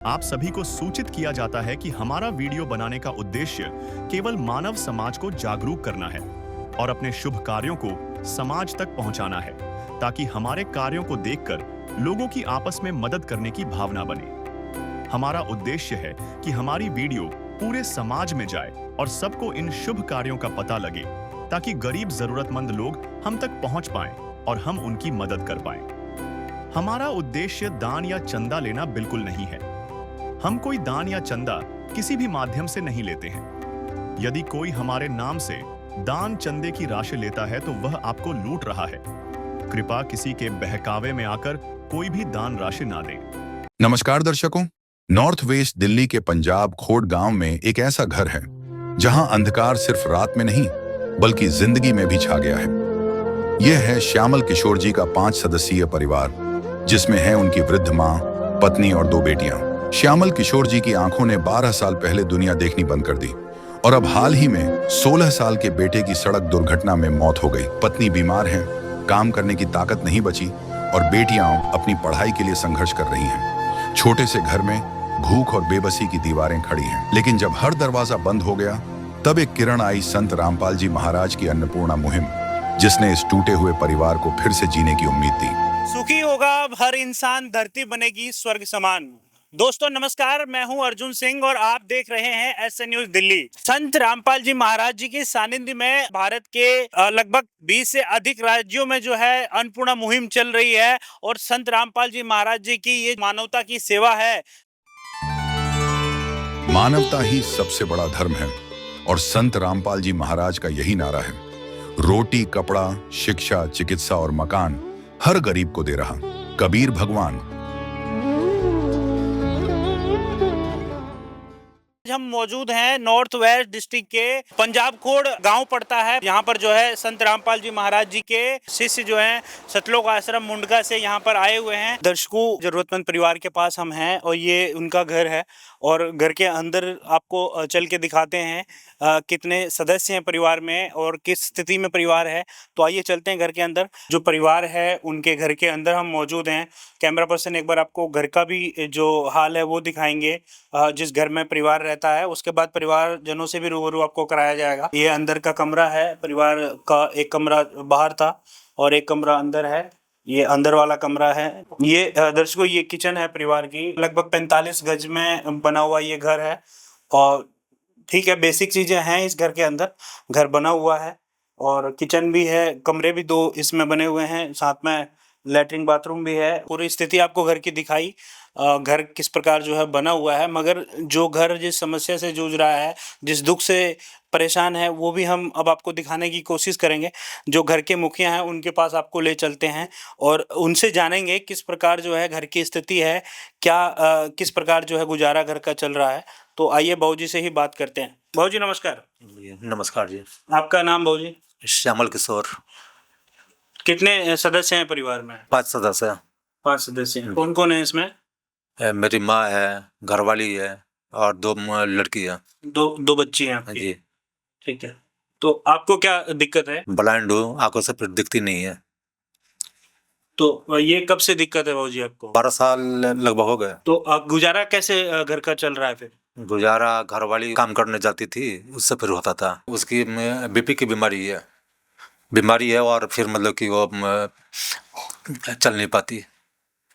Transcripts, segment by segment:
आप सभी को सूचित किया जाता है कि हमारा वीडियो बनाने का उद्देश्य केवल मानव समाज को जागरूक करना है और अपने शुभ कार्यों को समाज तक पहुंचाना है, ताकि हमारे कार्यों को देखकर लोगों की आपस में मदद करने की भावना बने। हमारा उद्देश्य है कि हमारी वीडियो पूरे समाज में जाए और सबको इन शुभ कार्यों का पता लगे, ताकि गरीब जरूरतमंद लोग हम तक पहुंच पाएं और हम उनकी मदद कर पाएं। हमारा उद्देश्य दान या चंदा लेना बिल्कुल नहीं है। हम कोई दान या चंदा किसी भी माध्यम से नहीं लेते हैं। यदि कोई हमारे नाम से दान चंदे की राशि लेता है तो वह आपको लूट रहा है। कृपया किसी के बहकावे में आकर कोई भी दान राशि ना दें। नमस्कार दर्शकों, नॉर्थ वेस्ट दिल्ली के पंजाब खोड़ गांव में एक ऐसा घर है जहां अंधकार सिर्फ रात में नहीं बल्कि जिंदगी में भी छा गया है। यह है श्यामल किशोर जी का 5 सदस्यीय परिवार, जिसमें है उनकी वृद्ध मां, पत्नी और 2 बेटियां। श्यामल किशोर जी की आंखों ने 12 साल पहले दुनिया देखनी बंद कर दी और अब हाल ही में 16 साल के बेटे की सड़क दुर्घटना में मौत हो गई। पत्नी बीमार है, काम करने की ताकत नहीं बची और बेटियां अपनी पढ़ाई के लिए संघर्ष कर रही हैं। छोटे से घर में भूख और बेबसी की दीवारें खड़ी हैं। लेकिन जब हर दरवाजा बंद हो गया, तब एक किरण आई संत रामपाल जी महाराज की अन्नपूर्णा मुहिम, जिसने इस टूटे हुए परिवार को फिर से जीने की उम्मीद दी। सुखी होगा हर इंसान, धरती बनेगी स्वर्ग समान। दोस्तों नमस्कार, मैं हूं अर्जुन सिंह और आप देख रहे हैं एस न्यूज दिल्ली। संत रामपाल जी महाराज जी के सानिध्य में भारत के लगभग 20 से अधिक राज्यों में जो है अन्नपूर्णा मुहिम चल रही है और संत रामपाल जी महाराज जी की ये मानवता की सेवा है। मानवता ही सबसे बड़ा धर्म है और संत रामपाल जी महाराज का यही नारा है। रोटी, कपड़ा, शिक्षा, चिकित्सा और मकान हर गरीब को दे रहा कबीर भगवान। हम मौजूद हैं नॉर्थ वेस्ट डिस्ट्रिक्ट के पंजाब खोड़ गांव पड़ता है। यहाँ पर जो है संत रामपाल जी महाराज जी के शिष्य जो हैं सतलोक आश्रम मुंडका से यहाँ पर आए हुए हैं। दर्शकों, जरूरतमंद परिवार के पास हम हैं और ये उनका घर है और घर के अंदर आपको चल के दिखाते हैं कितने सदस्य हैं परिवार में और किस स्थिति में परिवार है। तो आइए चलते हैं घर के अंदर। जो परिवार है उनके घर के अंदर हम मौजूद हैं। कैमरा पर्सन एक बार आपको घर का भी जो हाल है वो दिखाएंगे, जिस घर में परिवार रहता है। उसके बाद परिवार जनों से भी रूबरू आपको कराया जाएगा। ये अंदर का कमरा है, परिवार का एक कमरा बाहर था और एक कमरा अंदर है। ये अंदर वाला कमरा है। ये दर्शकों, ये किचन है परिवार की। लगभग 45 गज में बना हुआ ये घर है और ठीक है, बेसिक चीजें हैं इस घर के अंदर। घर बना हुआ है और किचन भी है, कमरे भी 2 इसमें बने हुए हैं, साथ में लैट्रिन बाथरूम भी है। पूरी स्थिति आपको घर की दिखाई, घर किस प्रकार जो है बना हुआ है। मगर जो घर जिस समस्या से जूझ रहा है, जिस दुख से परेशान है, वो भी हम अब आपको दिखाने की कोशिश करेंगे। जो घर के मुखिया हैं उनके पास आपको ले चलते हैं और उनसे जानेंगे किस प्रकार जो है घर की स्थिति है, क्या किस प्रकार जो है गुजारा घर का चल रहा है। तो आइए बाबूजी से ही बात करते हैं। बाबूजी नमस्कार। नमस्कार जी। आपका नाम बाबूजी? श्यामल किशोर। कितने सदस्य हैं परिवार में? 5 सदस्य। 5 सदस्य हैं। कौन कौन है इसमें? मेरी माँ है, घरवाली है और 2 लड़की है। दो बच्ची हैं आपकी? जी। ठीक है। तो आपको क्या दिक्कत है? ब्लाइंड हूँ, आंखों से फिर दिखती नहीं है। तो ये कब से दिक्कत है बाबूजी आपको? 12 साल लगभग हो गए। तो गुजारा कैसे घर का चल रहा है फिर? गुजारा घरवाली काम करने जाती थी, उससे फिर होता था। उसकी बीपी की बीमारी है और फिर मतलब कि वो चल नहीं पाती।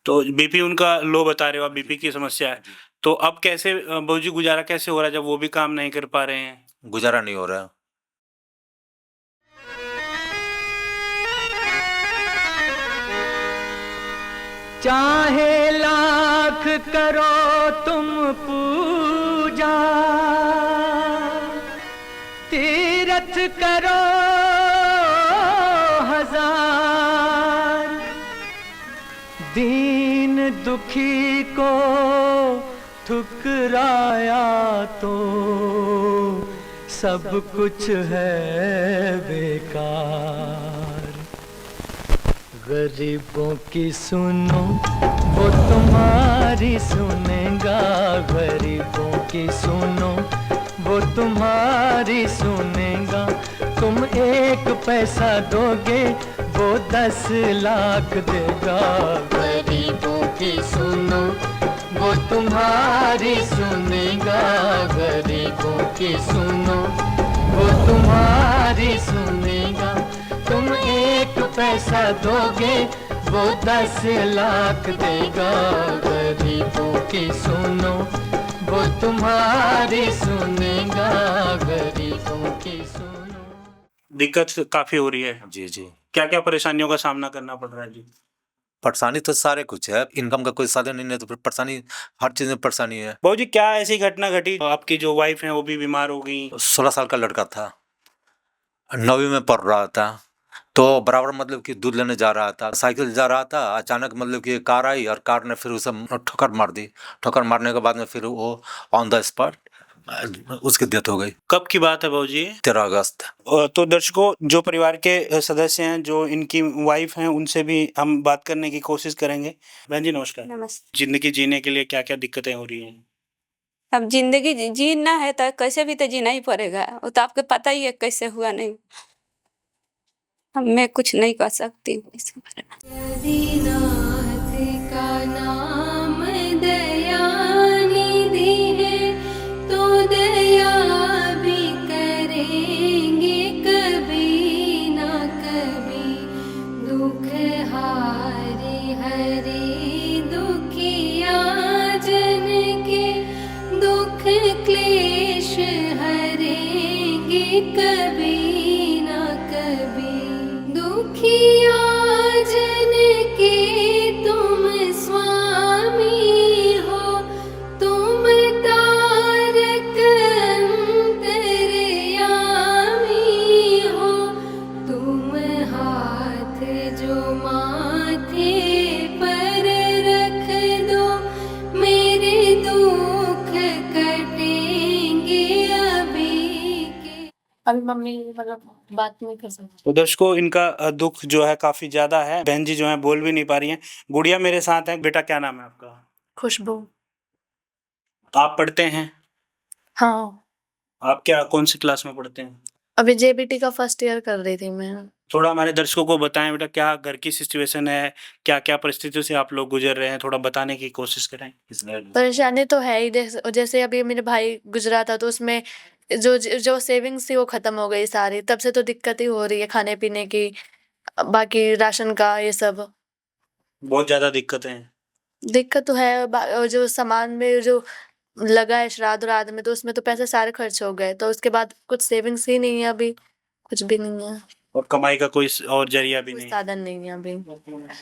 तो बीपी उनका लो बता रहे हो आप, बीपी की समस्या है। तो अब कैसे बाबूजी गुजारा कैसे हो रहा है जब वो भी काम नहीं कर पा रहे हैं? गुजारा नहीं हो रहा। चाहे लाख करो तुम पूजा, तीरथ करो हजार, दीन दुखी को ठुकराया तो सब कुछ है बेकार। गरीबों की सुनो वो तुम्हारी सुनेगा, गरीबों की सुनो वो तुम्हारी सुनेगा। तुम 1 पैसा दोगे वो 10 लाख देगा। गरीबों की सुनो वो तुम्हारी सुनेगा, गरीबों की सुनो वो तुम्हारी सुनेगा। तुम 1 पैसा दोगे वो 10 लाख देगा, गरीबों की सुनो वो तुम्हारी सुनेगा, गरीबों की सुनो। दिक्कत काफी हो रही है। जी जी। क्या क्या परेशानियों का सामना करना पड़ रहा है जी? परेशानी तो सारे कुछ है, इनकम का कोई साधन नहीं है तो फिर परेशानी, हर चीज़ में परेशानी है। बाबू जी, क्या ऐसी घटना घटी आपकी जो वाइफ है वो भी बीमार हो गई? 16 साल का लड़का था, 9वीं में पढ़ रहा था, तो बराबर मतलब कि दूध लेने जा रहा था, साइकिल जा रहा था, अचानक मतलब कि कार आई और कार ने फिर उसे ठोकर मार दी। ठोकर मारने के बाद में फिर वो ऑन द स्पॉट उसकी डेथ हो गई। कब की बात है बाबू जी? 13 अगस्त। तो दर्शकों, जो परिवार के सदस्य हैं, जो इनकी वाइफ हैं, उनसे भी हम बात करने की कोशिश करेंगे। बहन जी नमस्कार। नमस्ते। जिंदगी जीने के लिए क्या क्या दिक्कतें हो रही हैं? अब जिंदगी जीना है तो कैसे भी तो जीना ही पड़ेगा, वो तो आपको पता ही है कैसे हुआ नहीं। अब मैं कुछ नहीं कर सकती इसके बारे में। दीनाथ का नाम दयानिधि है, तो दया भी करेंगे कभी ना कभी। दुख हारे हरे दुखिया जन के, दुख क्लेश हरेंगे कभी ना कभी। दुखिया जन के तुम स्वामी हो, तुम तारक अंतर्यामी हो। तुम हाथ जो माथे पर रख दो, मेरे दुख कटेंगे अभी के। अभी मम्मी मतलब बात नहीं कर सकती। तो दर्शकों, इनका दुख जो है काफी ज्यादा है। बहन जी जो है बोल भी नहीं पा रही हैं। गुड़िया मेरे साथ है। बेटा क्या नाम है आपका? खुशबू। आप पढ़ते हैं? हाँ, आप क्या कौन सी क्लास में पढ़ते हैं? अभी जेबीटी का फर्स्ट ईयर कर रही थी मैं। थोड़ा हमारे दर्शकों को बताएं बेटा, क्या घर की सिचुएशन है, क्या क्या परिस्थितियों से आप लोग गुजर रहे हैं, थोड़ा बताने की कोशिश करें। परेशानी तो है ही, जैसे अभी मेरे भाई गुजरा था तो उसमें जो जो सेविंग्स थी वो खत्म हो गई सारी। तब से तो दिक्कत ही हो रही है खाने पीने की, बाकी राशन का ये सब। बहुत ज्यादा दिक्कतें हैं। दिक्कत तो है। और जो सामान में जो लगा है श्राद्ध उराद्ध में, तो उसमें तो पैसे सारे खर्च हो गए, तो उसके बाद कुछ सेविंग्स ही नहीं है, अभी कुछ भी नहीं है। और कमाई का कोई और जरिया भी कोई नहीं। साधन नहीं है अभी,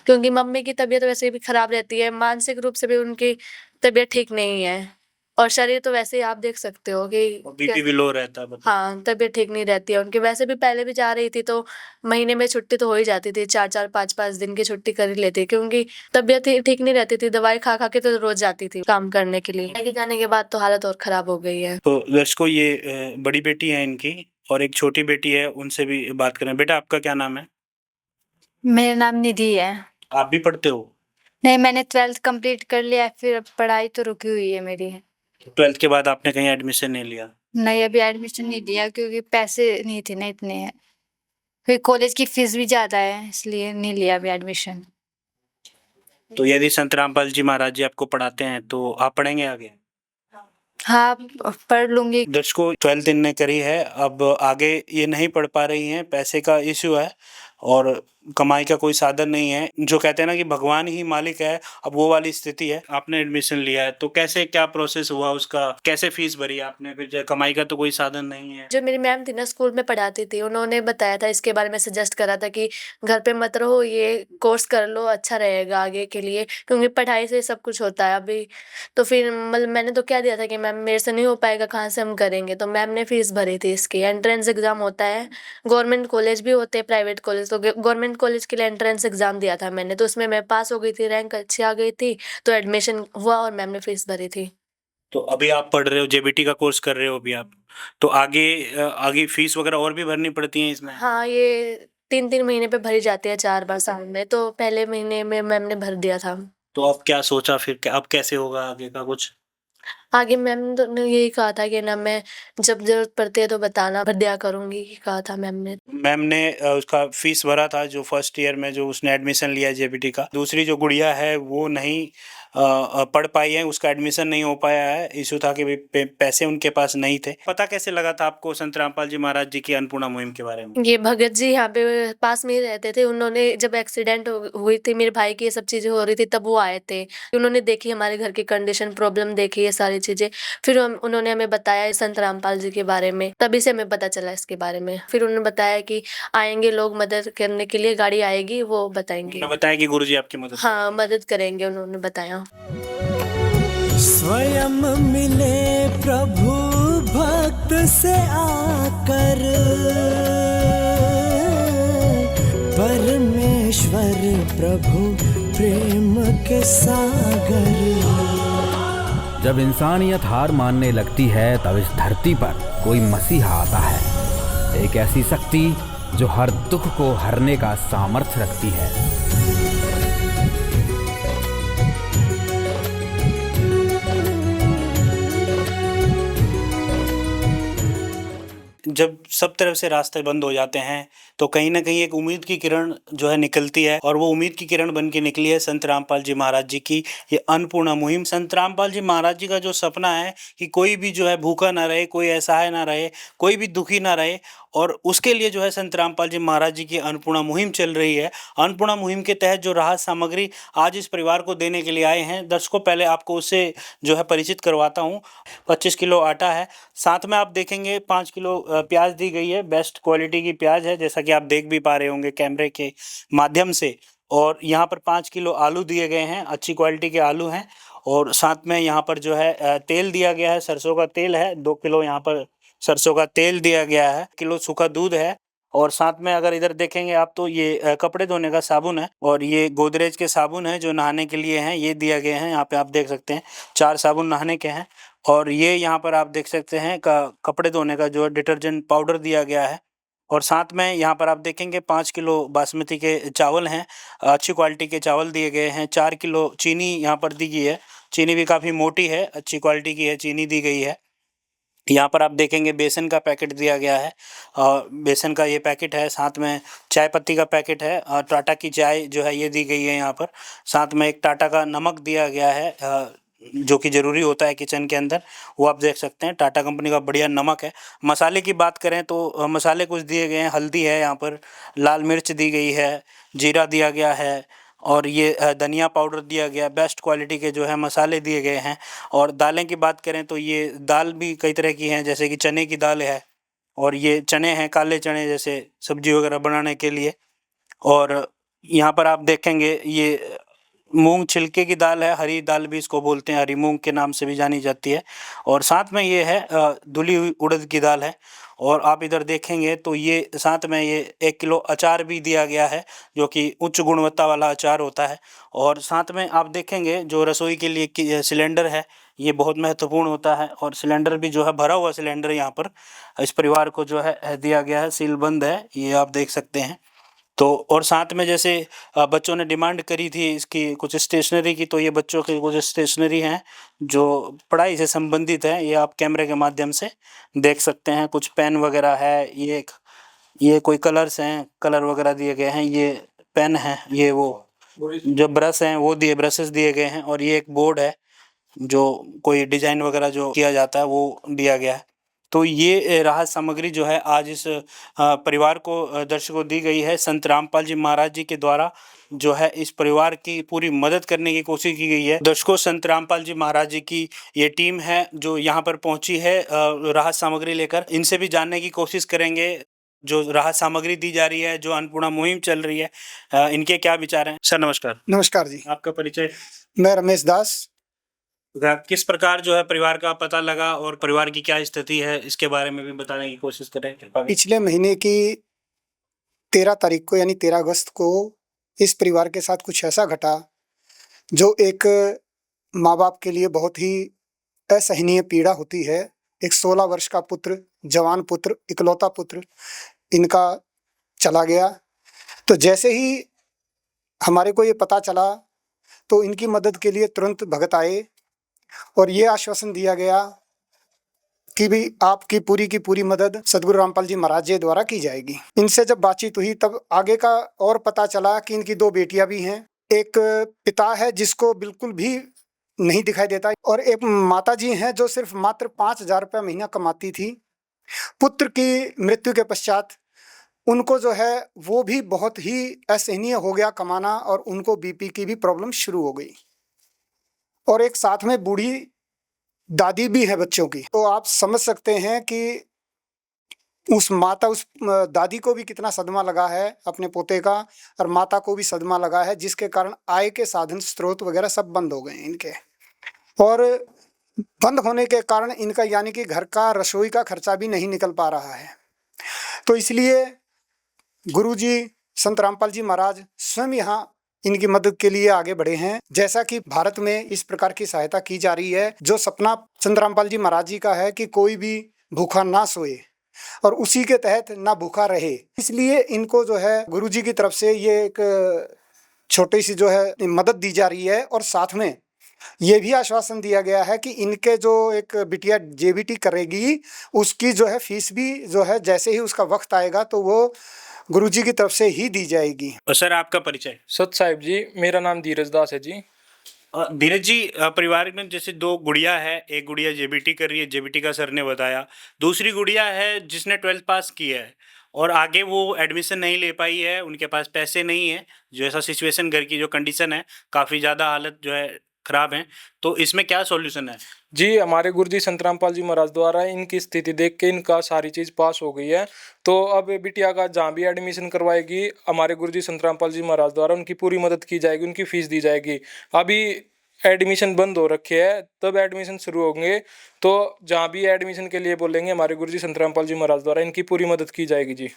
क्योंकि मम्मी की तबीयत वैसे भी खराब रहती है, मानसिक रूप से भी उनकी तबीयत ठीक नहीं है, और शरीर तो वैसे ही आप देख सकते हो कि बीपी भी लो रहता है बताओ। हाँ, तबीयत ठीक नहीं रहती है उनकी। वैसे भी पहले भी जा रही थी तो महीने में छुट्टी तो हो ही जाती थी, 4-4 5-5 दिन की छुट्टी कर ही लेती, क्योंकि तबीयत ही ठीक नहीं रहती थी। दवाई खा खा के तो रोज जाती थी काम करने के लिए। लेके जाने के बाद तो हालत और खराब हो गई है। तो दर्शकों, ये बड़ी बेटी है इनकी और एक छोटी बेटी है, उनसे भी बात करें। बेटा आपका क्या नाम है? मेरा नाम निधि है। आप भी पढ़ते हो? नहीं, मैंने 12th कंप्लीट कर लिया है, फिर अब पढ़ाई तो रुकी हुई है मेरी। 12th के बाद आपने कहीं एडमिशन नहीं लिया? नहीं, अभी एडमिशन नहीं लिया क्योंकि पैसे नहीं थे ना इतने। फिर कॉलेज की फीस भी ज़्यादा है, इसलिए नहीं लिया अभी एडमिशन। तो यदि संत रामपाल जी महाराज जी आपको पढ़ाते हैं तो आप पढ़ेंगे आगे? हाँ, पढ़ लूँगी। दर्शकों, 12th इनने करी है, अब आगे ये नहीं पढ़ पा रही हैं, पैसे का इश्यू है और कमाई का कोई साधन नहीं है। जो कहते हैं ना कि भगवान ही मालिक है, अब वो वाली स्थिति है। आपने एडमिशन लिया है तो कैसे क्या प्रोसेस हुआ उसका, कैसे फीस भरी आपने? फिर कमाई का तो कोई साधन नहीं है। जो मेरी मैम थी ना स्कूल में पढ़ाती थी, उन्होंने बताया था इसके बारे में, सजेस्ट करा था कि घर पे मत रहो, ये कोर्स कर लो, अच्छा रहेगा आगे के लिए, क्योंकि पढ़ाई से सब कुछ होता है अभी। तो फिर मतलब मैंने तो क्या दिया था कि मैम मेरे से नहीं हो पाएगा, कहाँ से हम करेंगे। तो मैम ने फीस भरी थी इसकी। एंट्रेंस एग्जाम होता है, गवर्नमेंट कॉलेज भी होते हैं, प्राइवेट कॉलेज। तो गवर्नमेंट कॉलेज के लिए एंट्रेंस एग्जाम दिया था मैंने, तो उसमें मैं पास हो गई थी, रैंक अच्छी आ गई थी, तो एडमिशन हुआ और मैम ने फीस भरी थी। तो अभी आप पढ़ रहे हो, जेबीटी का कोर्स कर रहे हो अभी आप, तो आगे फीस वगैरह और भी भरनी पड़ती है इसमें? हाँ, ये 3-3 महीने पे भरी जाती है, 4 बार साल में। तो पहले महीने में मैम ने भर दिया था। तो अब क्या सोचा फिर, अब कैसे होगा आगे का कुछ? आगे मैम ने यही कहा था कि ना, मैं जब जरूरत पड़ती है तो बताना, भर दिया करूंगी, कहा था मैम ने। मैम ने उसका फीस भरा था जो फर्स्ट ईयर में जो उसने एडमिशन लिया है जेबीटी का। दूसरी जो गुड़िया है वो नहीं पढ़ पाई हैं, उसका एडमिशन नहीं हो पाया है। इशू था कि पैसे उनके पास नहीं थे। पता कैसे लगा था आपको संत रामपाल जी महाराज जी की अन्नपूर्णा मुहिम के बारे में? ये भगत जी यहाँ पे पास में ही रहते थे। उन्होंने जब एक्सीडेंट हुई थी मेरे भाई की, ये सब चीज़ें हो रही थी, तब वो आए थे। उन्होंने देखी हमारे घर की कंडीशन, प्रॉब्लम देखी, ये सारी चीज़ें। फिर उन्होंने हमें बताया इस संत रामपाल जी के बारे में, तभी से हमें पता चला इसके बारे में। फिर उन्होंने बताया कि आएंगे लोग मदद करने के लिए, गाड़ी आएगी, वो बताएंगे। उन्होंने बताया कि गुरुजी आपकी मदद हाँ, मदद करेंगे, उन्होंने बताया। स्वयं मिले प्रभु भक्त से आकर, परमेश्वर प्रभु प्रेम के सागर। जब इंसानियत हार मानने लगती है तब इस धरती पर कोई मसीहा आता है, एक ऐसी शक्ति जो हर दुख को हरने का सामर्थ्य रखती है। जब सब तरफ से रास्ते बंद हो जाते हैं तो कहीं ना कहीं एक उम्मीद की किरण जो है निकलती है, और वो उम्मीद की किरण बन के निकली है संत रामपाल जी महाराज जी की ये अन्नपूर्णा मुहिम। संत रामपाल जी महाराज जी का जो सपना है कि कोई भी जो है भूखा ना रहे, कोई असहाय ना रहे, कोई भी दुखी ना रहे, और उसके लिए जो है संत रामपाल जी महाराज जी की अन्नपूर्णा मुहिम चल रही है। अन्नपूर्णा मुहिम के तहत जो राहत सामग्री आज इस परिवार को देने के लिए आए हैं, दर्शकों पहले आपको उससे जो है परिचित करवाता हूँ। 25 किलो आटा है, साथ में आप देखेंगे 5 किलो प्याज दी गई है, बेस्ट क्वालिटी की प्याज है जैसा कि आप देख भी पा रहे होंगे कैमरे के माध्यम से। और यहाँ पर 5 किलो आलू दिए गए हैं, अच्छी क्वालिटी के आलू हैं। और साथ में यहाँ पर जो है तेल दिया गया है, सरसों का तेल है, 2 किलो यहाँ पर सरसों का तेल दिया गया है, किलो सूखा दूध है। और साथ में अगर इधर देखेंगे आप तो ये कपड़े धोने का साबुन है, और ये गोदरेज के साबुन है जो नहाने के लिए हैं, ये दिया गए हैं। यहाँ पे आप देख सकते हैं 4 साबुन नहाने के हैं। और ये यहाँ पर आप देख सकते हैं कपड़े धोने का जो डिटर्जेंट पाउडर दिया गया है। और साथ में यहाँ पर आप देखेंगे 5 किलो बासमती के चावल हैं, अच्छी क्वालिटी के चावल दिए गए हैं। 4 किलो चीनी यहाँ पर दी गई है, चीनी भी काफ़ी मोटी है, अच्छी क्वालिटी की है, चीनी दी गई है। यहाँ पर आप देखेंगे बेसन का पैकेट दिया गया है, बेसन का ये पैकेट है। साथ में चाय पत्ती का पैकेट है, टाटा की चाय जो है ये दी गई है यहाँ पर। साथ में एक टाटा का नमक दिया गया है जो कि ज़रूरी होता है किचन के अंदर, वो आप देख सकते हैं, टाटा कंपनी का बढ़िया नमक है। मसाले की बात करें तो मसाले कुछ दिए गए हैं, हल्दी है यहाँ पर, लाल मिर्च दी गई है, जीरा दिया गया है, और ये धनिया पाउडर दिया गया, बेस्ट क्वालिटी के जो है मसाले दिए गए हैं। और दालें की बात करें तो ये दाल भी कई तरह की हैं, जैसे कि चने की दाल है, और ये चने हैं काले चने जैसे सब्जी वगैरह बनाने के लिए। और यहाँ पर आप देखेंगे ये मूंग छिलके की दाल है, हरी दाल भी इसको बोलते हैं, हरी मूंग के नाम से भी जानी जाती है। और साथ में ये है धुली हुई उड़द की दाल है। और आप इधर देखेंगे तो ये साथ में ये 1 किलो अचार भी दिया गया है जो कि उच्च गुणवत्ता वाला अचार होता है। और साथ में आप देखेंगे जो रसोई के लिए सिलेंडर है, ये बहुत महत्वपूर्ण होता है, और सिलेंडर भी जो है भरा हुआ सिलेंडर यहाँ पर इस परिवार को जो है दिया गया है, सील बंद है, ये आप देख सकते हैं। तो और साथ में जैसे बच्चों ने डिमांड करी थी इसकी कुछ स्टेशनरी की, तो ये बच्चों की कुछ स्टेशनरी हैं जो पढ़ाई से संबंधित है, ये आप कैमरे के माध्यम से देख सकते हैं। कुछ पेन वगैरह है, ये कोई कलर्स हैं, कलर वगैरह दिए गए हैं, ये पेन है, ये वो जो ब्रश हैं वो ब्रशेस दिए गए हैं। और ये एक बोर्ड है जो कोई डिजाइन वगैरह जो किया जाता है वो दिया गया है। तो ये राहत सामग्री जो है आज इस परिवार को दर्शकों दी गई है। संत रामपाल जी महाराज जी के द्वारा जो है इस परिवार की पूरी मदद करने की कोशिश की गई है। दर्शकों संत रामपाल जी महाराज जी की ये टीम है जो यहाँ पर पहुंची है राहत सामग्री लेकर। इनसे भी जानने की कोशिश करेंगे जो राहत सामग्री दी जा रही है, जो अन्नपूर्णा मुहिम चल रही है, इनके क्या विचार हैं। सर नमस्कार। नमस्कार जी। आपका परिचय। मैं रमेश दास। किस प्रकार जो है परिवार का पता लगा और परिवार की क्या स्थिति है इसके बारे में भी बताने की कोशिश करें। पिछले महीने की 13 तारीख को यानी 13 अगस्त को इस परिवार के साथ कुछ ऐसा घटा जो एक माँ बाप के लिए बहुत ही असहनीय पीड़ा होती है। एक 16 वर्ष का पुत्र, जवान पुत्र, इकलौता पुत्र इनका चला गया। तो जैसे ही हमारे को ये पता चला तो इनकी मदद के लिए तुरंत भगत आए और ये आश्वासन दिया गया कि भी आपकी पूरी की पूरी मदद सदगुरु रामपाल जी महाराज जी द्वारा की जाएगी। इनसे जब बातचीत हुई तब आगे का और पता चला कि इनकी 2 बेटियां भी हैं। एक पिता है जिसको बिल्कुल भी नहीं दिखाई देता। और एक माता जी हैं जो सिर्फ मात्र 5,000 रुपये महीना कमाती थी। पुत्र की मृत्यु के पश्चात उनको जो है वो भी बहुत ही असहनीय हो गया कमाना, और उनको बीपी की भी प्रॉब्लम शुरू हो गई। और एक साथ में बूढ़ी दादी भी है बच्चों की। तो आप समझ सकते हैं कि उस दादी को भी कितना सदमा लगा है अपने पोते का, और माता को भी सदमा लगा है, जिसके कारण आय के साधन स्रोत वगैरह सब बंद हो गए इनके। और बंद होने के कारण इनका यानी कि घर का रसोई का खर्चा भी नहीं निकल पा रहा है। तो इसलिए गुरुजी संत रामपाल जी महाराज स्वयं यहाँ इनकी मदद के लिए आगे बढ़े हैं। जैसा कि भारत में इस प्रकार की सहायता की जा रही है, जो सपना संत रामपाल जी महाराज जी का है कि कोई भी भूखा ना सोए और उसी के तहत ना भूखा रहे, इसलिए इनको जो है गुरुजी की तरफ से ये एक छोटी सी जो है मदद दी जा रही है। और साथ में ये भी आश्वासन दिया गया है कि इनके जो एक बिटिया जेबीटी करेगी, उसकी जो है फीस भी जो है जैसे ही उसका वक्त आएगा तो वो गुरुजी की तरफ से ही दी जाएगी। और सर आपका परिचय? सत साहिब जी, मेरा नाम धीरज दास है जी। धीरज जी, परिवार में जैसे 2 गुड़िया है, एक गुड़िया जेबीटी कर रही है, जेबीटी का सर ने बताया, दूसरी गुड़िया है जिसने 12th पास किया है और आगे वो एडमिशन नहीं ले पाई है, उनके पास पैसे नहीं है, जो ऐसा सिचुएशन घर की जो कंडीशन है काफ़ी ज़्यादा हालत जो है खराब है, तो इसमें क्या सॉल्यूशन है? जी, हमारे गुरुजी संत रामपाल जी महाराज द्वारा इनकी स्थिति देख के इनका सारी चीज़ पास हो गई है। तो अब बिटिया का जहाँ भी एडमिशन करवाएगी, हमारे गुरुजी संत रामपाल जी महाराज द्वारा उनकी पूरी मदद की जाएगी, उनकी फीस दी जाएगी। अभी एडमिशन बंद हो रखे है, तब एडमिशन शुरू होंगे, तो जहाँ भी एडमिशन के लिए बोलेंगे हमारे गुरुजी संत रामपाल जी महाराज द्वारा इनकी पूरी मदद की जाएगी जी।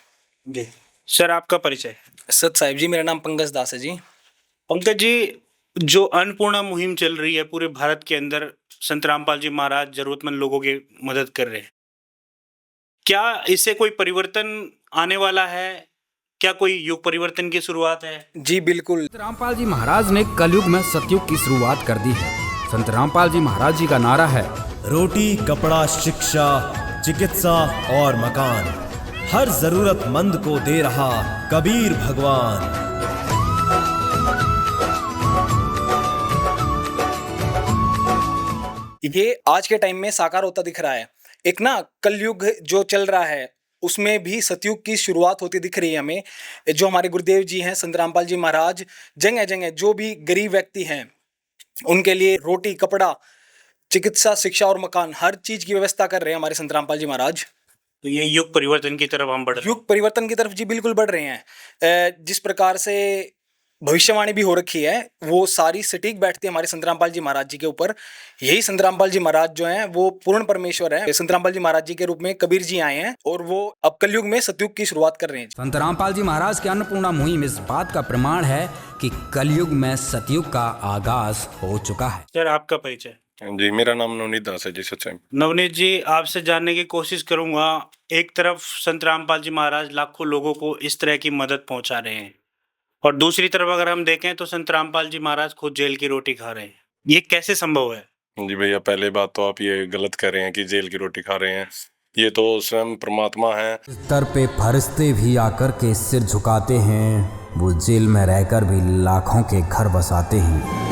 जी सर, आपका परिचय? सत साहिब जी, मेरा नाम पंकज दास है जी। पंकज जी, जो अन्नपूर्णा मुहिम चल रही है पूरे भारत के अंदर, संत रामपाल जी महाराज जरूरतमंद लोगों की मदद कर रहे हैं, क्या इससे कोई परिवर्तन आने वाला है? क्या कोई युग परिवर्तन की शुरुआत है? जी बिल्कुल। संत रामपाल जी महाराज ने कलयुग में सतयुग की शुरुआत कर दी है। संत रामपाल जी महाराज जी का नारा है, रोटी, कपड़ा, शिक्षा, चिकित्सा और मकान, हर जरूरतमंद को दे रहा कबीर भगवान। ये आज के टाइम में साकार होता दिख रहा है। एक ना कलयुग जो चल रहा है उसमें भी सतयुग की शुरुआत होती दिख रही है हमें। जो हमारे गुरुदेव जी हैं संत रामपाल जी महाराज, जगह जगह जो भी गरीब व्यक्ति हैं उनके लिए रोटी, कपड़ा, चिकित्सा, शिक्षा और मकान, हर चीज की व्यवस्था कर रहे हैं हमारे संत रामपाल जी महाराज। तो ये युग परिवर्तन की तरफ हम बढ़ रहे हैं। युग परिवर्तन की तरफ जी बिल्कुल बढ़ रहे हैं। जिस प्रकार से भविष्यवाणी भी हो रखी है वो सारी सटीक बैठती है हमारे संत रामपाल जी महाराज जी के ऊपर। यही संत रामपाल जी महाराज जो हैं वो पूर्ण परमेश्वर हैं। संत रामपाल जी महाराज जी के रूप में कबीर जी आए हैं और वो अब कलयुग में सतयुग की शुरुआत कर रहे हैं। संत रामपाल जी महाराज की अन्नपूर्णा मुहिम इस बात का प्रमाण है कि कलयुग में सतयुग का आगाज हो चुका है। सर, आपका परिचय? जी, मेरा नाम नवनीत दास है जी। सच्चाई नवनीत जी, आपसे जानने की कोशिश करूंगा, एक तरफ संत रामपाल जी महाराज लाखों लोगों को इस तरह की मदद पहुंचा रहे हैं और दूसरी तरफ अगर हम देखें तो संत रामपाल जी महाराज खुद जेल की रोटी खा रहे हैं, ये कैसे संभव है? जी भैया, पहले बात तो आप ये गलत कर रहे हैं कि जेल की रोटी खा रहे हैं। ये तो स्वयं परमात्मा है। स्तर पे फरिश्ते भी आकर के सिर झुकाते हैं, वो जेल में रहकर भी लाखों के घर बसाते हैं।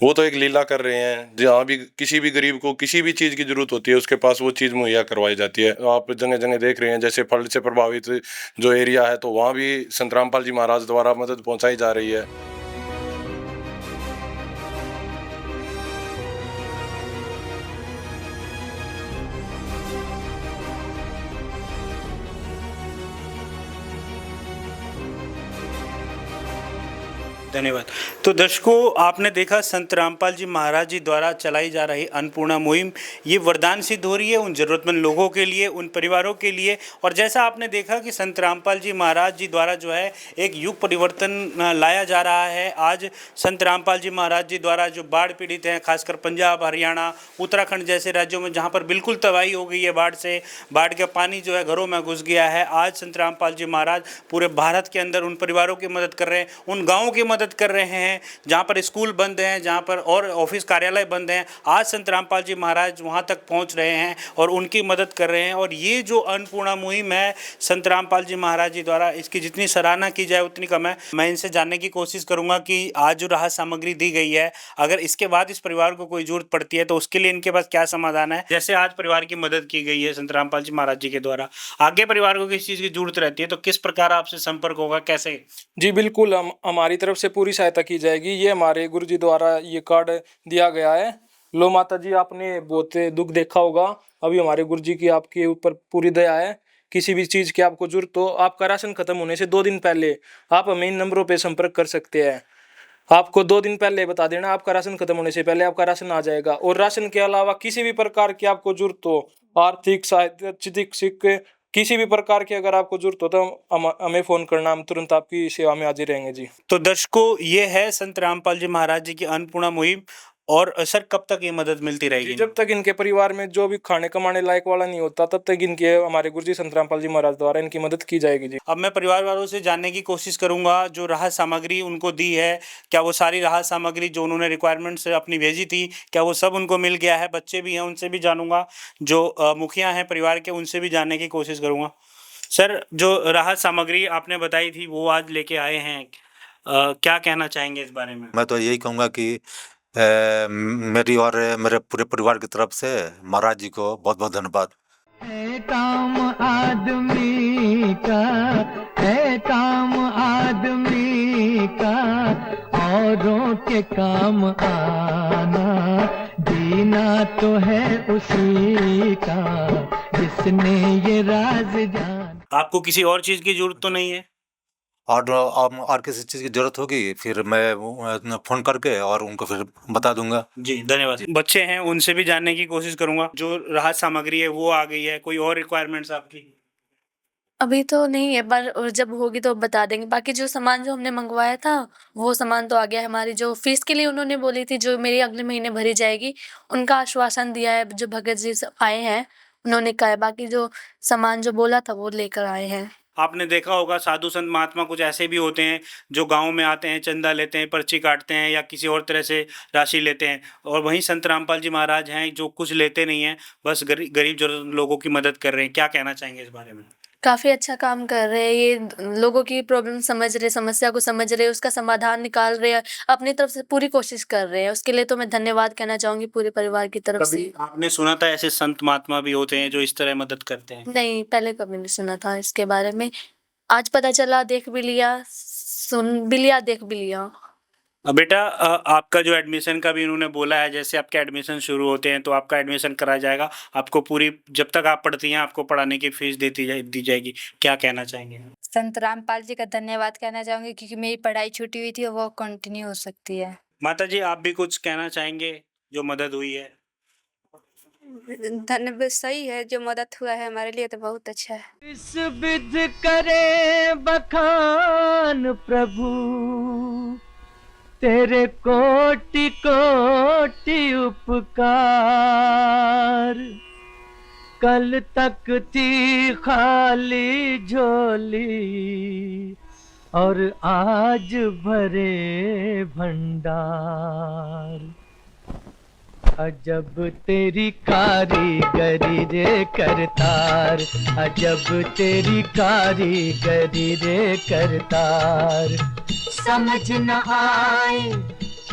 वो तो एक लीला कर रहे हैं। जहाँ भी किसी भी गरीब को किसी भी चीज़ की जरूरत होती है उसके पास वो चीज़ मुहैया करवाई जाती है। आप जगह जगह देख रहे हैं, जैसे फ्लड से प्रभावित जो एरिया है तो वहाँ भी संत रामपाल जी महाराज द्वारा मदद पहुँचाई जा रही है। धन्यवाद। तो दर्शकों, आपने देखा संत रामपाल जी महाराज जी द्वारा चलाई जा रही अन्नपूर्णा मुहिम, ये वरदान सिद्ध हो रही है उन ज़रूरतमंद लोगों के लिए, उन परिवारों के लिए। और जैसा आपने देखा कि संत रामपाल जी महाराज जी द्वारा जो है एक युग परिवर्तन लाया जा रहा है। आज संत रामपाल जी महाराज जी द्वारा जो बाढ़ पीड़ित हैं, खासकर पंजाब, हरियाणा, उत्तराखंड जैसे राज्यों में जहाँ पर बिल्कुल तबाही हो गई है बाढ़ से, बाढ़ का पानी जो है घरों में घुस गया है, आज संत रामपाल जी महाराज पूरे भारत के अंदर उन परिवारों की मदद कर रहे हैं, उन गाँवों की मदद मदद कर रहे हैं, जहाँ पर स्कूल बंद हैं, जहाँ पर और ऑफिस कार्यालय बंद हैं, आज संत रामपाल जी महाराज वहाँ तक पहुँच रहे हैं और उनकी मदद कर रहे हैं। और ये जो अन्नपूर्णा मुहिम है संत रामपाल जी महाराज जी द्वारा, इसकी जितनी सराहना की जाए उतनी कम है। मैं इनसे जानने की कोशिश करूँगा कि आज जो राहत सामग्री दी गई है, अगर इसके बाद इस परिवार को कोई जरूरत पड़ती है तो उसके लिए इनके पास क्या समाधान है। जैसे आज परिवार की मदद की गई है संत रामपाल जी महाराज जी के द्वारा, आगे परिवार को किसी चीज़ की जरूरत रहती है तो किस प्रकार आपसे संपर्क होगा, कैसे? जी बिल्कुल, हम हमारी तरफ से पूरी सहायता की जाएगी। ये हमारे गुरु जी द्वारा ये कार्ड दिया गया है। लो माता जी, आपने बहुत दुख देखा होगा, अभी हमारे गुरु जी की आपके ऊपर पूरी दया है। किसी भी चीज़ की आपको जरूरत हो, आपका राशन खत्म होने से 2 दिन पहले आप हमें इन नंबरों पे संपर्क कर सकते हैं। आपको 2 दिन पहले बता देना, आपका राशन खत्म होने से पहले आपका राशन आ जाएगा। और राशन के अलावा किसी भी प्रकार की आपको जरूरत हो, आर्थिक सहायता, चिकित्सक, किसी भी प्रकार की अगर आपको जरूरत हो तो हमें फ़ोन करना, हम तुरंत आपकी सेवा में हाजिर रहेंगे जी। तो दर्शकों, ये है संत रामपाल जी महाराज जी की अन्नपूर्णा मुहिम। और सर, कब तक ये मदद मिलती रहेगी? जब तक इनके परिवार में जो भी खाने कमाने लायक वाला नहीं होता, तब तक इनके हमारे गुरुजी संत रामपाल जी महाराज द्वारा इनकी मदद की जाएगी जी। अब मैं परिवार वालों से जानने की कोशिश करूंगा, जो राहत सामग्री उनको दी है, क्या वो सारी राहत सामग्री जो उन्होंने रिक्वायरमेंट से अपनी भेजी थी, क्या वो सब उनको मिल गया है? बच्चे भी हैं, उनसे भी जानूंगा, जो मुखिया हैं परिवार के, उनसे भी जानने की कोशिश करूंगा। सर, जो राहत सामग्री आपने बताई थी वो आज लेके आए हैं, क्या कहना चाहेंगे इस बारे में? मैं तो यही कहूँगा कि मेरी और मेरे पूरे परिवार की तरफ से महाराज जी को बहुत बहुत धन्यवाद। है काम आदमी का, है काम आदमी का, औरों के काम आना, जीना तो है उसी का जिसने ये राज जान। आपको किसी और चीज़ की जरूरत तो नहीं है? और किसी चीज़ की जरूरत होगी फिर मैं फ़ोन करके और उनको फिर बता दूंगा जी। धन्यवाद। बच्चे हैं, उनसे भी जानने की कोशिश करूंगा। जो राहत सामग्री है वो आ गई है, कोई और रिक्वायरमेंट्स आपकी? अभी तो नहीं है, पर और जब होगी तो बता देंगे। बाकी जो सामान जो हमने मंगवाया था वो सामान तो आ गया है। हमारी जो फीस के लिए उन्होंने बोली थी, जो मेरी अगले महीने भरी जाएगी, उनका आश्वासन दिया है। जो भगत जी आए हैं उन्होंने कहा है, बाकी जो सामान जो बोला था वो लेकर आए हैं। आपने देखा होगा, साधु संत महात्मा कुछ ऐसे भी होते हैं जो गांव में आते हैं, चंदा लेते हैं, पर्ची काटते हैं या किसी और तरह से राशि लेते हैं, और वहीं संत रामपाल जी महाराज हैं जो कुछ लेते नहीं हैं, बस गरीब जरूरत लोगों की मदद कर रहे हैं। क्या कहना चाहेंगे इस बारे में? काफ़ी अच्छा काम कर रहे हैं ये, लोगों की प्रॉब्लम समझ रहे, समस्या को समझ रहे, उसका समाधान निकाल रहे हैं, अपनी तरफ से पूरी कोशिश कर रहे हैं। उसके लिए तो मैं धन्यवाद कहना चाहूँगी पूरे परिवार की तरफ से। कभी आपने सुना था ऐसे संत महात्मा भी होते हैं जो इस तरह मदद करते हैं? नहीं, पहले कभी नहीं सुना था इसके बारे में। आज पता चला, देख भी लिया, सुन भी लिया, देख भी लिया। बेटा, आपका जो एडमिशन का भी उन्होंने बोला है, जैसे आपके एडमिशन शुरू होते हैं तो आपका एडमिशन कराया जाएगा, आपको पूरी, जब तक आप पढ़ती हैं आपको पढ़ाने की फीस दी जाएगी। क्या कहना चाहेंगे? संत रामपाल जी का धन्यवाद कहना चाहूंगी, क्योंकि मेरी पढ़ाई छूटी हुई थी और वो कंटिन्यू हो सकती है। माता जी, आप भी कुछ कहना चाहेंगे जो मदद हुई है? धन्यवाद। सही है, जो मदद हुआ है हमारे लिए तो बहुत अच्छा है। इस विध करे बखान प्रभु, तेरे कोटि कोटि उपकार। कल तक थी खाली झोली और आज भरे भंडार। अजब तेरी कारीगरी रे करतार, अजब तेरी कारीगरी रे करतार। समझ न आए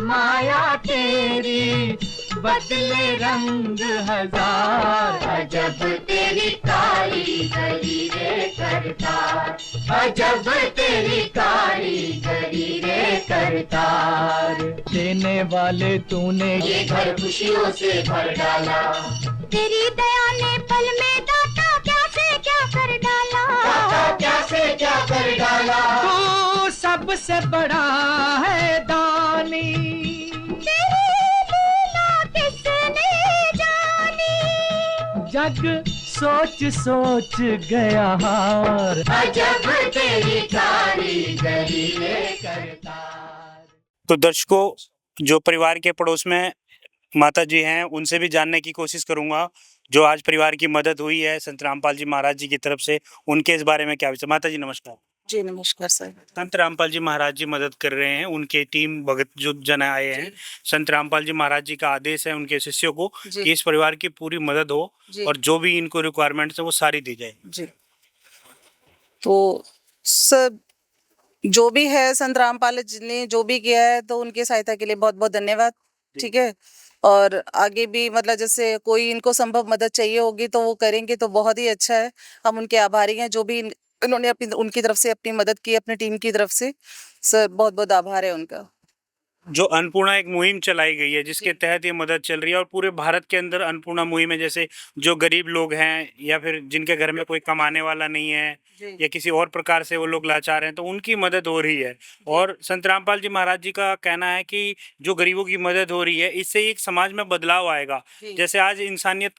माया तेरी, बदले रंग हजार। अजब तेरी कारीगरी रे करतार, अजब तेरी कारीगरी रे करतार। देने वाले तूने ये घर खुशियों से भर डाला, तेरी दया ने पल में दाता क्या से क्या कर डाला, दाता क्या से क्या कर डाला। तू सबसे बड़ा है दानी, तेरी लीला किसने जानी। जग सोच सोच गया हार, अजब तेरी कारीगरी रे करतार। तो दर्शकों, जो परिवार के पड़ोस में माता जी हैं उनसे भी जानने की कोशिश करूंगा, जो आज परिवार की मदद हुई है संत रामपाल जी महाराज जी की तरफ से, उनके इस बारे में क्या विचार। माता जी नमस्कार। जी नमस्कार सर। संत रामपाल जी महाराज जी मदद कर रहे हैं, उनके टीम भगत जो जन आए हैं। संत रामपाल जी महाराज जी का आदेश है उनके शिष्यों को कि इस परिवार की पूरी मदद हो और जो भी इनको रिक्वायरमेंट्स है वो सारी दी जाए। जी तो सर जो भी है संत रामपाल जी ने जो भी किया है तो उनकी सहायता के लिए बहुत बहुत धन्यवाद। ठीक है, और आगे भी मतलब जैसे कोई इनको संभव मदद चाहिए होगी तो वो करेंगे तो बहुत ही अच्छा है। हम उनके आभारी हैं जो भी इन्होंने अपनी उनकी तरफ से अपनी मदद की अपनी टीम की तरफ से। सर बहुत बहुत आभार है उनका। जो अन्नपूर्णा एक मुहिम चलाई गई है जिसके तहत ये मदद चल रही है और पूरे भारत के अंदर अन्नपूर्णा मुहिम है, जैसे जो गरीब लोग हैं या फिर जिनके घर में कोई कमाने वाला नहीं है या किसी और प्रकार से वो लोग लाचार हैं तो उनकी मदद हो रही है। और संत रामपाल जी महाराज जी का कहना है कि जो गरीबों की मदद हो रही है इससे एक समाज में बदलाव आएगा। जैसे आज इंसानियत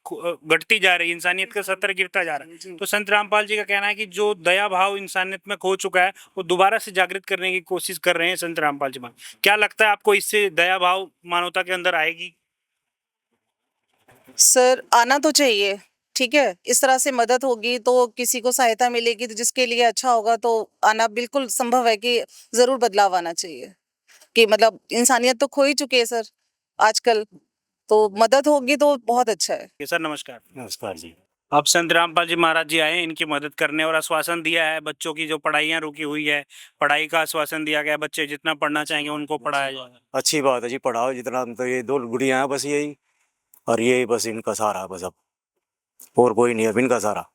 घटती जा रही है, इंसानियत का स्तर गिरता जा रहा है, तो संत रामपाल जी का कहना है कि जो दया भाव इंसानियत में खो चुका है वो दोबारा से जागृत करने की कोशिश कर रहे हैं संत रामपाल जी महाराज। क्या लगता है आपको इससे दया भाव मानवता के अंदर आएगी? सर आना तो चाहिए। ठीक है, इस तरह से मदद होगी तो किसी को सहायता मिलेगी तो जिसके लिए अच्छा होगा तो आना बिल्कुल संभव है कि जरूर बदलाव आना चाहिए। कि मतलब इंसानियत तो खो ही चुकी है सर आजकल, तो मदद होगी तो बहुत अच्छा है। सर नमस्कार। नमस्कार जी। अब संत रामपाल जी महाराज जी आए इनकी मदद करने और आश्वासन दिया है बच्चों की जो पढ़ाइयाँ रुकी हुई है, पढ़ाई का आश्वासन दिया गया, बच्चे जितना पढ़ना चाहेंगे उनको पढ़ाया जाएगा। अच्छी बात है जी, पढ़ाओ जितना। तो ये 2 गुड़ियाँ हैं बस यही, और यही बस इनका सहारा है बस, अब और कोई नहीं है इनका सहारा।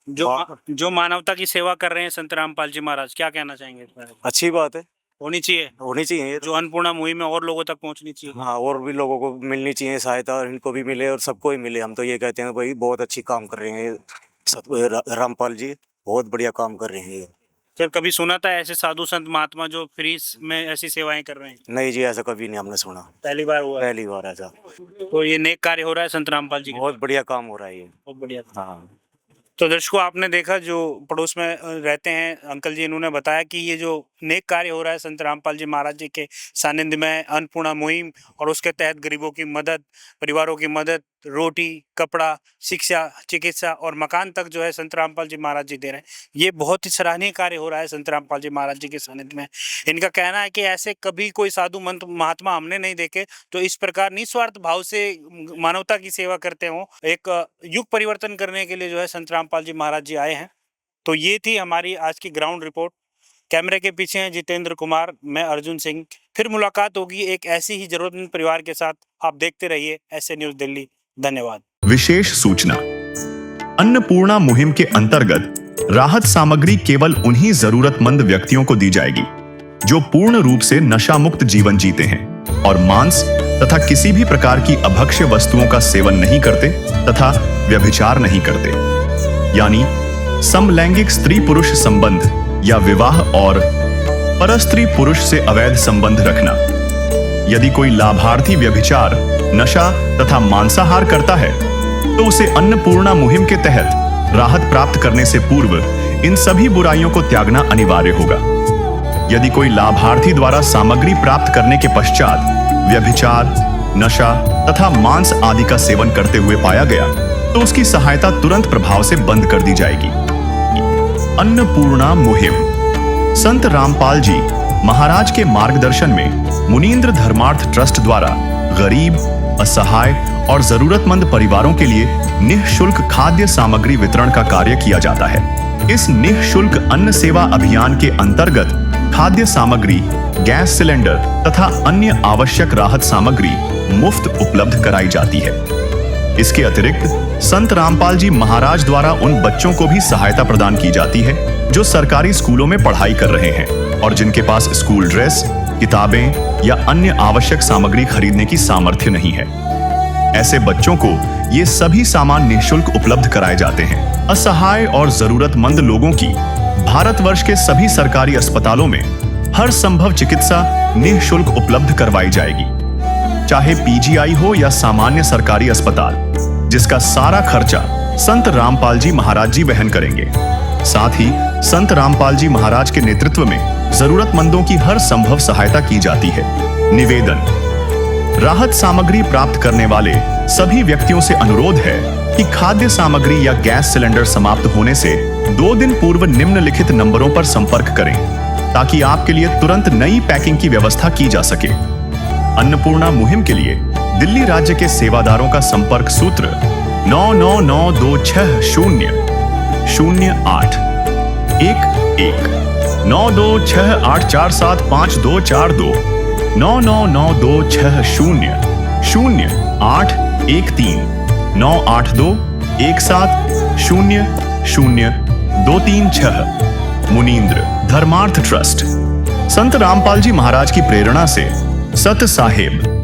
जो मानवता की सेवा कर रहे हैं संत रामपाल जी महाराज, क्या कहना चाहेंगे? अच्छी बात है, होनी चाहिए जो अन्नपूर्णा मुहिम है और लोगों तक पहुंचनी चाहिए। हाँ, और भी लोगों को मिलनी चाहिए सहायता, और इनको भी मिले और सबको ही मिले। हम तो ये कहते हैं भाई बहुत अच्छी काम कर रहे हैं रामपाल जी, बहुत बढ़िया काम कर रहे हैं। सर कभी सुना था ऐसे साधु संत महात्मा जो फ्री में ऐसी सेवाएं कर रहे हैं? नहीं जी, ऐसा कभी नहीं हमने सुना, पहली बार हुआ? पहली बार ऐसा। तो ये नेक कार्य हो रहा है संत रामपाल जी, बहुत बढ़िया काम हो रहा है ये, बहुत बढ़िया। हाँ। तो दर्शकों आपने देखा जो पड़ोस में रहते हैं अंकल जी, इन्होंने बताया कि ये जो नेक कार्य हो रहा है संत रामपाल जी महाराज जी के सानिध्य में, अन्नपूर्णा मुहिम और उसके तहत गरीबों की मदद, परिवारों की मदद, रोटी, कपड़ा, शिक्षा, चिकित्सा और मकान तक जो है संत रामपाल जी महाराज जी दे रहे हैं। ये बहुत ही सराहनीय कार्य हो रहा है संत रामपाल जी महाराज जी के सानिध्य में। इनका कहना है कि ऐसे कभी कोई साधु मंत महात्मा हमने नहीं देखे तो इस प्रकार निस्वार्थ भाव से मानवता की सेवा करते हो। एक युग परिवर्तन करने के लिए जो है संत रामपाल जी महाराज जी आए हैं। तो ये थी हमारी आज की ग्राउंड रिपोर्ट। कैमरे के पीछे हैं जितेंद्र कुमार, मैं अर्जुन सिंह। फिर मुलाकात होगी एक ऐसी ही जरूरतमंद परिवार के साथ। आप देखते रहिए ऐसे न्यूज़ दिल्ली। धन्यवाद। विशेष सूचना, अन्नपूर्णा मुहिम के अंतर्गत राहत सामग्री केवल उन्हीं जरूरतमंद व्यक्तियों को दी जाएगी जो पूर्ण रूप से नशा मुक्त जीवन जीते हैं और मांस तथा किसी भी प्रकार की अभक्ष्य वस्तुओं का सेवन नहीं करते तथा व्यभिचार नहीं करते, यानी समलैंगिक स्त्री पुरुष संबंध या विवाह और परस्त्री पुरुष से अवैध संबंध रखना। यदि कोई लाभार्थी व्यभिचार, नशा तथा मांसाहार करता है तो उसे अन्नपूर्णा मुहिम के तहत राहत प्राप्त करने से पूर्व इन सभी बुराइयों को त्यागना अनिवार्य होगा। यदि कोई लाभार्थी द्वारा सामग्री प्राप्त करने के पश्चात व्यभिचार, नशा तथा मांस आदि का सेवन करते हुए पाया गया तो उसकी सहायता तुरंत प्रभाव से बंद कर दी जाएगी। अन्नपूर्णा मुहिम संत रामपाल जी महाराज के मार्गदर्शन में मुनीन्द्र धर्मार्थ ट्रस्ट द्वारा गरीब, असहाय और जरूरतमंद परिवारों के लिए निःशुल्क खाद्य सामग्री वितरण का कार्य किया जाता है। इस निःशुल्क अन्न सेवा अभियान के अंतर्गत खाद्य सामग्री, गैस सिलेंडर तथा अन्य आवश्यक राहत सामग्री मुफ्त उपलब्ध कराई जाती है। इसके अतिरिक्त संत रामपाल जी महाराज द्वारा उन बच्चों को भी सहायता प्रदान की जाती है जो सरकारी स्कूलों में पढ़ाई कर रहे हैं और जिनके पास स्कूल ड्रेस, किताबें या अन्य आवश्यक सामग्री खरीदने की सामर्थ्य नहीं है। ऐसे बच्चों को ये सभी सामान निःशुल्क उपलब्ध कराए जाते हैं। असहाय और जरूरतमंद लोगों की भारतवर्ष के सभी सरकारी अस्पतालों में हर संभव चिकित्सा निःशुल्क उपलब्ध करवाई जाएगी, चाहे पीजीआई हो या सामान्य सरकारी अस्पताल, जिसका सारा खर्चा संत रामपाल जी महाराज जी वहन करेंगे। साथ ही संत रामपाल जी महाराज के नेतृत्व में जरूरतमंदों की हर संभव सहायता की जाती है। निवेदन, राहत सामग्री प्राप्त करने वाले सभी व्यक्तियों से अनुरोध है कि खाद्य सामग्री या गैस सिलेंडर समाप्त होने से 2 दिन पूर्व निम्नलिखित नंबरों पर संपर्क करें। ताकि आपके लिए तुरंत नई पैकिंग की व्यवस्था की जा सके। अन्नपूर्णा मुहिम के लिए दिल्ली राज्य के सेवादारों का संपर्क सूत्र 99926008 9268475242 9992600813 98217000236। मुनींद्र धर्मार्थ ट्रस्ट। संत रामपाल जी महाराज की प्रेरणा से सत साहेब